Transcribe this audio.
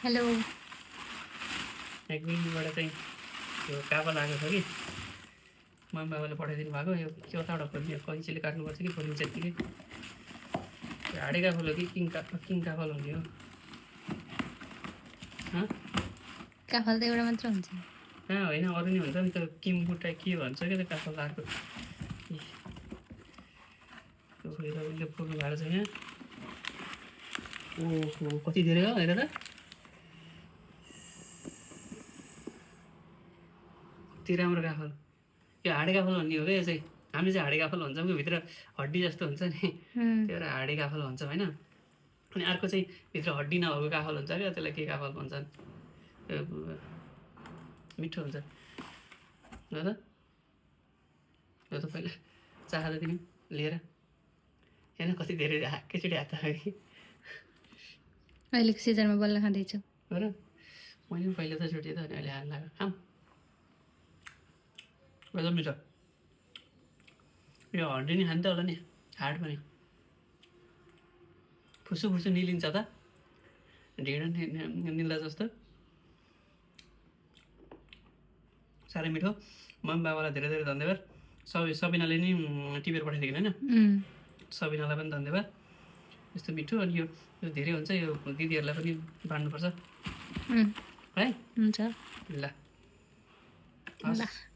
Hello. एक दिनबाट चाहिँ यो कापा लागेको छ कि मम्मी बाबाले पठाइदिनु भएको यो कताबाट खोल्ने कैँचीले काट्नुपर्छ कि खोलिन्छ यत्तिकै हाडे काफल हो कि किङ काफल हुने हो काफल त एउटा मात्र हुन्छ। कहाँ होइन अरू नि हुन्छ नि त किम्बुटा के भन्छ क्या त काफल लागेको उसले फुल्नु भएको छ यहाँ। ओहो कति धेरै हो हेर त कति राम्रो काफल यो हाडे काफल भन्ने हो क्या यो चाहिँ हामी चाहिँ हाडे काफल भन्छौँ कि भित्र हड्डी जस्तो हुन्छ नि त्यही भएर हाडे काफल भन्छ होइन। अनि अर्को चाहिँ भित्र हड्डी नभएको काफल हुन्छ क्या त्यसलाई के काफल भन्छन् मिठो हुन्छ ल त ल त पहिला चाखा त तिमी लिएर हेर्न कति धेरै एकैचोटि हात कि अहिलेको सिजनमा बल्ल खाँदैछु हो र मैले पनि पहिला त छुटेँ त अनि अहिले हात लाग्यो खाम एकदम मिठो यो हड्डी नि खान्छ होला नि हाड पनि फुसु फुसु निलिन्छ त ढिँडो निल्दा जस्तो साह्रै मिठो मम्मी बाबालाई धेरै धेरै धन्यवाद सबिनाले नि टिपेर पठाइदिएको होइन सबिनालाई पनि धन्यवाद यस्तो मिठो अनि यो धेरै हुन्छ यो दिदीहरूलाई पनि बाँड्नुपर्छ है हुन्छ ल हस्